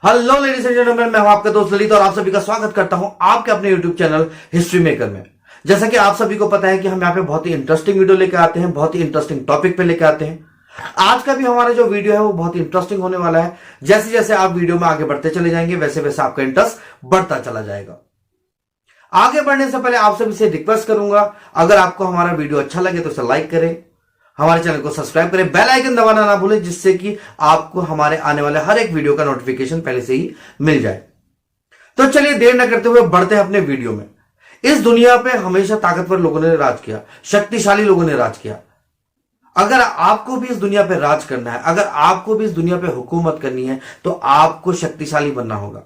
Hello ladies and gentleman, मैं हूं आपका दोस्त ललित और आप सभी का स्वागत करता हूं आपके अपने यूट्यूब चैनल हिस्ट्री मेकर में। जैसा कि आप सभी को पता है कि हम यहाँ पे बहुत ही इंटरेस्टिंग वीडियो लेकर आते हैं, बहुत ही इंटरेस्टिंग टॉपिक पे लेकर आते हैं। आज का भी हमारा जो वीडियो है वो बहुत ही इंटरेस्टिंग होने वाला है। जैसे जैसे आप वीडियो में आगे बढ़ते चले जाएंगे वैसे वैसे आपका इंटरेस्ट बढ़ता चला जाएगा। आगे बढ़ने से पहले आप सभी से रिक्वेस्ट करूंगा, अगर आपको हमारा वीडियो अच्छा लगे तो उसे लाइक करें, हमारे चैनल को सब्सक्राइब करें, बेल आइकन दबाना ना भूलें, जिससे कि आपको हमारे आने वाले हर एक वीडियो का नोटिफिकेशन पहले से ही मिल जाए। तो चलिए देर न करते हुए बढ़ते हैं अपने वीडियो में। इस दुनिया पे हमेशा ताकतवर लोगों ने राज किया, शक्तिशाली लोगों ने राज किया। अगर आपको भी इस दुनिया पे राज करना है, अगर आपको भी इस दुनिया पे हुकूमत करनी है, तो आपको शक्तिशाली बनना होगा।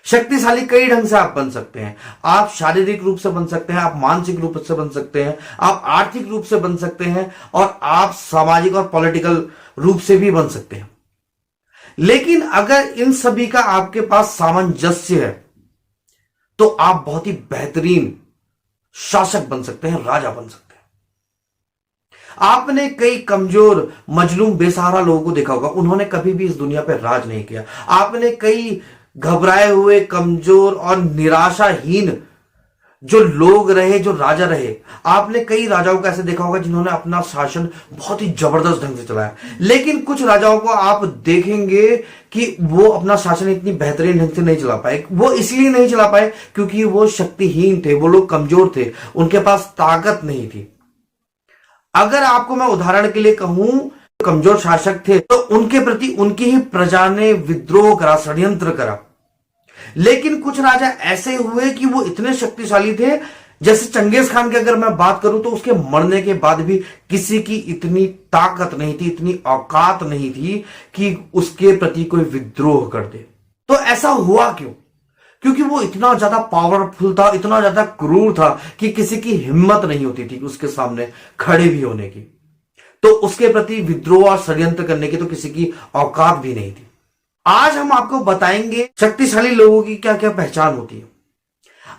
शक्तिशाली कई ढंग से आप बन सकते हैं। आप शारीरिक रूप से बन सकते हैं, आप मानसिक रूप से बन सकते हैं, आप आर्थिक रूप से बन सकते हैं और आप सामाजिक और पॉलिटिकल रूप से भी बन सकते हैं। लेकिन अगर इन सभी का आपके पास सामंजस्य है तो आप बहुत ही बेहतरीन शासक बन सकते हैं, राजा बन सकते हैं। आपने कई कमजोर, मजलूम, बेसहारा लोगों को देखा होगा, उन्होंने कभी भी इस दुनिया पर राज नहीं किया। आपने कई घबराए हुए, कमजोर और निराशाहीन जो लोग रहे, जो राजा रहे, आपने कई राजाओं को ऐसे देखा होगा जिन्होंने अपना शासन बहुत ही जबरदस्त ढंग से चलाया। लेकिन कुछ राजाओं को आप देखेंगे कि वो अपना शासन इतनी बेहतरीन ढंग से नहीं चला पाए। वो इसलिए नहीं चला पाए क्योंकि वो शक्तिहीन थे, वो लोग कमजोर थे, उनके पास ताकत नहीं थी। अगर आपको मैं उदाहरण के लिए कहूं, कमजोर शासक थे तो उनके प्रति उनकी ही प्रजा ने विद्रोह करा, षड्यंत्र करा। लेकिन कुछ राजा ऐसे हुए कि वो इतने शक्तिशाली थे, जैसे चंगेज खान की अगर मैं बात करूं तो उसके मरने के बाद भी किसी की इतनी ताकत नहीं थी, इतनी औकात नहीं थी कि उसके प्रति कोई विद्रोह कर दे। तो ऐसा हुआ क्यों? क्योंकि वो इतना ज्यादा पावरफुल था, इतना ज्यादा क्रूर था कि किसी की हिम्मत नहीं होती थी उसके सामने खड़े भी होने की। तो उसके प्रति विद्रोह और षड्यंत्र करने की तो किसी की औकात भी नहीं थी। आज हम आपको बताएंगे शक्तिशाली लोगों की क्या क्या पहचान होती है।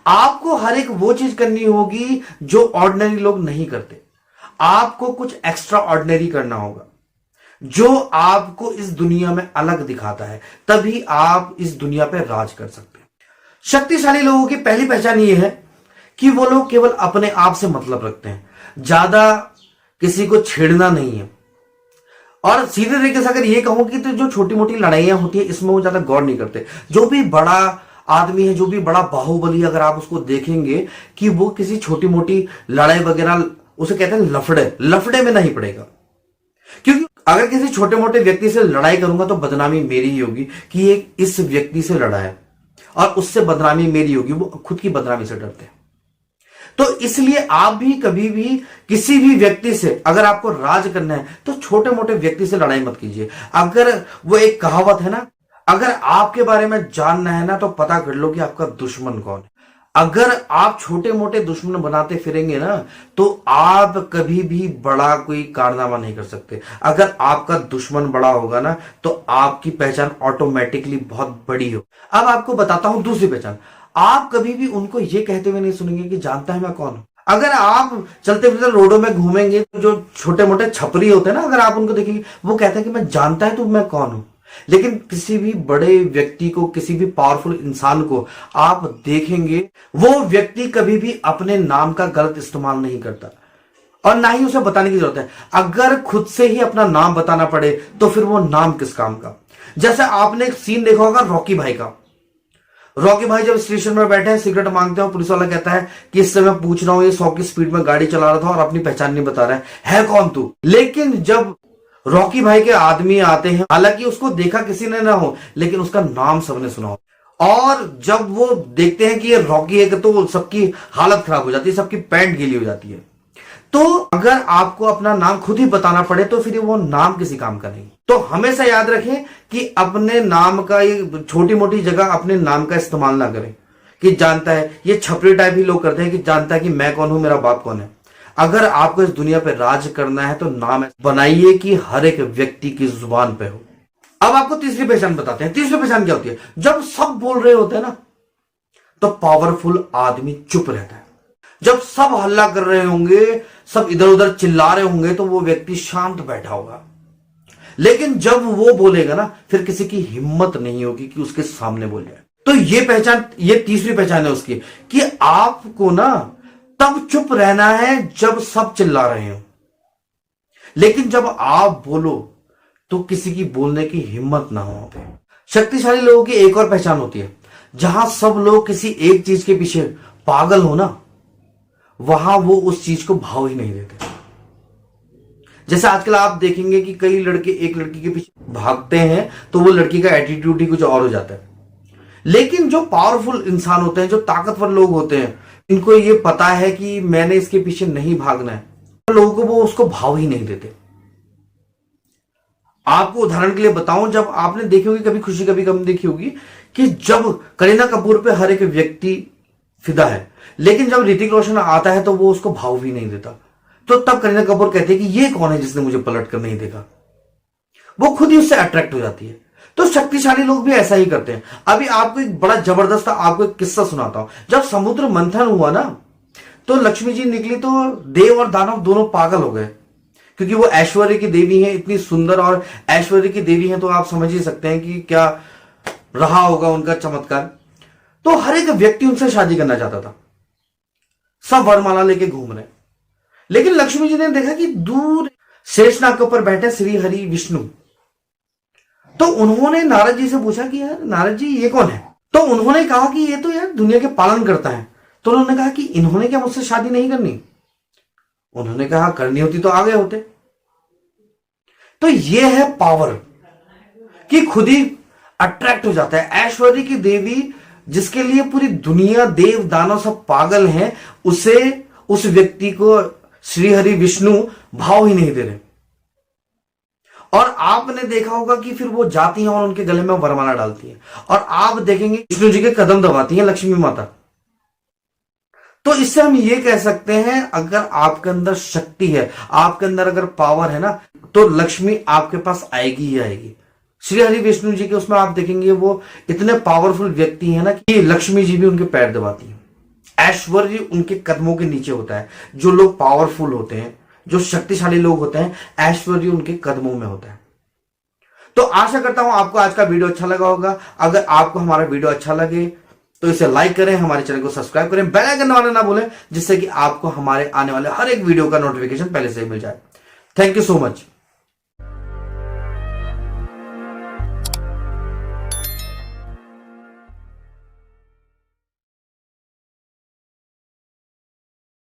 आपको हर एक वो चीज करनी होगी जो ऑर्डिनरी लोग नहीं करते। आपको कुछ एक्स्ट्रा ऑर्डिनरी करना होगा जो आपको इस दुनिया में अलग दिखाता है, तभी आप इस दुनिया पे राज कर सकते हैं। शक्तिशाली लोगों की पहली पहचान यह है कि वो लोग केवल अपने आप से मतलब रखते हैं, ज्यादा किसी को छेड़ना नहीं है। और सीधे तरीके से अगर ये कहूं कि तो जो छोटी मोटी लड़ाइयां होती है इसमें वो ज्यादा गौर नहीं करते। जो भी बड़ा आदमी है, जो भी बड़ा बाहुबली, अगर आप उसको देखेंगे कि वो किसी छोटी मोटी लड़ाई वगैरह, उसे कहते हैं लफड़े में नहीं पड़ेगा। क्योंकि अगर किसी छोटे मोटे व्यक्ति से लड़ाई करूंगा तो बदनामी मेरी ही होगी कि ये इस व्यक्ति से लड़ा है, और उससे बदनामी मेरी होगी, वो खुद की बदनामी से डरते हैं। तो इसलिए आप भी कभी भी किसी भी व्यक्ति से अगर आपको राज करना है तो छोटे मोटे व्यक्ति से लड़ाई मत कीजिए। अगर वो एक कहावत है ना, अगर आपके बारे में जानना है ना तो पता कर लो कि आपका दुश्मन कौन है। अगर आप छोटे मोटे दुश्मन बनाते फिरेंगे ना तो आप कभी भी बड़ा कोई कारनामा नहीं कर सकते। अगर आपका दुश्मन बड़ा होगा ना तो आपकी पहचान ऑटोमेटिकली बहुत बड़ी हो। अब आपको बताता हूं दूसरी पहचान। आप कभी भी उनको ये कहते हुए नहीं सुनेंगे कि जानता है मैं कौन हूं। अगर आप चलते फिरते रोडों में घूमेंगे तो जो छोटे मोटे छपरी होते हैं ना, अगर आप उनको देखेंगे वो कहते हैं कि मैं जानता है तो मैं कौन हूं। लेकिन किसी भी बड़े व्यक्ति को, किसी भी पावरफुल इंसान को आप देखेंगे, वो व्यक्ति कभी भी अपने नाम का गलत इस्तेमाल नहीं करता और ना ही उसे बताने की जरूरत है। अगर खुद से ही अपना नाम बताना पड़े तो फिर वो नाम किस काम का। जैसे आपने एक सीन देखा होगा रॉकी भाई का। रॉकी भाई जब स्टेशन में बैठे हैं, सिगरेट मांगते हैं, पुलिस वाला कहता है कि इससे मैं पूछ रहा हूं ये 100 की स्पीड में गाड़ी चला रहा था और अपनी पहचान नहीं बता रहा है कौन तू। लेकिन जब रॉकी भाई के आदमी आते हैं, हालांकि उसको देखा किसी ने ना हो लेकिन उसका नाम सबने सुना हो, और जब वो देखते हैं कि ये रॉकी है तो सबकी हालत खराब हो जाती है, सबकी पैंट गीली हो जाती है। तो अगर आपको अपना नाम खुद ही बताना पड़े तो फिर वो नाम किसी काम का नहीं। तो हमेशा याद रखें कि अपने नाम का, ये छोटी मोटी जगह अपने नाम का इस्तेमाल ना करें कि जानता है। ये छपरी टाइप ही लोग करते हैं कि जानता है कि मैं कौन हूं, मेरा बाप कौन है। अगर आपको इस दुनिया पे राज करना है तो नाम बनाइए कि हर एक व्यक्ति की जुबान पे हो। अब आपको तीसरी पहचान बताते हैं। तीसरी पहचान क्या होती है? जब सब बोल रहे होते हैं ना तो पावरफुल आदमी चुप रहता है। जब सब हल्ला कर रहे होंगे, सब इधर उधर चिल्ला रहे होंगे तो वो व्यक्ति शांत बैठा होगा। लेकिन जब वो बोलेगा ना, फिर किसी की हिम्मत नहीं होगी कि उसके सामने बोल जाए। तो ये तीसरी पहचान है उसकी, कि आपको ना तब चुप रहना है जब सब चिल्ला रहे हो, लेकिन जब आप बोलो तो किसी की बोलने की हिम्मत ना हो। शक्तिशाली लोगों की एक और पहचान होती है, जहां सब लोग किसी एक चीज के पीछे पागल हो ना, वहां वो उस चीज को भाव ही नहीं देते। जैसे आजकल आप देखेंगे कि कई लड़के एक लड़की के पीछे भागते हैं तो वो लड़की का एटीट्यूड ही कुछ और हो जाता है। लेकिन जो पावरफुल इंसान होते हैं, जो ताकतवर लोग होते हैं, इनको ये पता है कि मैंने इसके पीछे नहीं भागना है, तो लोगों को वो उसको भाव ही नहीं देते। आपको उदाहरण के लिए बताऊं, जब आपने देखी होगी कभी खुशी कभी गम देखी होगी, कि जब करीना कपूर पे हर एक व्यक्ति फिदा है, लेकिन जब ऋतिक रोशन आता है तो वो उसको भाव भी नहीं देता। तो तब करीना कपूर कहती है कि ये कौन है जिसने मुझे पलट कर नहीं देखा। वो खुद ही उससे अट्रैक्ट हो जाती है। तो शक्तिशाली लोग भी ऐसा ही करते हैं। अभी आपको एक बड़ा जबरदस्त आपको एक किस्सा सुनाता हूं। जब समुद्र मंथन हुआ ना, तो लक्ष्मी जी निकली तो देव और दानव दोनों पागल हो गए, क्योंकि वो ऐश्वर्य की देवी है, इतनी सुंदर और ऐश्वर्य की देवी है, तो आप समझ ही सकते हैं कि क्या रहा होगा उनका चमत्कार। तो हर एक व्यक्ति उनसे शादी करना चाहता था, सब वरमाला लेके घूम रहे। लेकिन लक्ष्मी जी ने देखा कि दूर शेषनाग के ऊपर बैठे श्री हरि विष्णु। तो उन्होंने नारद जी से पूछा कि यार नारद जी ये कौन है। तो उन्होंने कहा कि ये तो यार दुनिया के पालन करता है। तो उन्होंने कहा कि इन्होंने क्या मुझसे शादी नहीं करनी। उन्होंने कहा करनी होती तो आ गए होते। तो ये है पावर, कि खुद ही अट्रैक्ट हो जाता है। ऐश्वर्य की देवी जिसके लिए पूरी दुनिया देव दानव सब पागल हैं, उसे उस व्यक्ति को श्री हरि विष्णु भाव ही नहीं दे रहे। और आपने देखा होगा कि फिर वो जाती हैं और उनके गले में वरमाला डालती हैं, और आप देखेंगे विष्णु जी के कदम दबाती हैं लक्ष्मी माता। तो इससे हम ये कह सकते हैं, अगर आपके अंदर शक्ति है, आपके अंदर अगर पावर है ना, तो लक्ष्मी आपके पास आएगी ही आएगी। श्री हरि विष्णु जी के उसमें आप देखेंगे वो इतने पावरफुल व्यक्ति हैं ना, कि लक्ष्मी जी भी उनके पैर दबाती हैं। ऐश्वर्य उनके कदमों के नीचे होता है। जो लोग पावरफुल होते हैं, जो शक्तिशाली लोग होते हैं, ऐश्वर्य उनके कदमों में होता है। तो आशा करता हूं आपको आज का वीडियो अच्छा लगा होगा। अगर आपको हमारा वीडियो अच्छा लगे तो इसे लाइक करें, हमारे चैनल को सब्सक्राइब करें, बेल आइकन दबाना ना भूलें, जिससे कि आपको हमारे आने वाले हर एक वीडियो का नोटिफिकेशन पहले से ही मिल जाए। Thank you so much.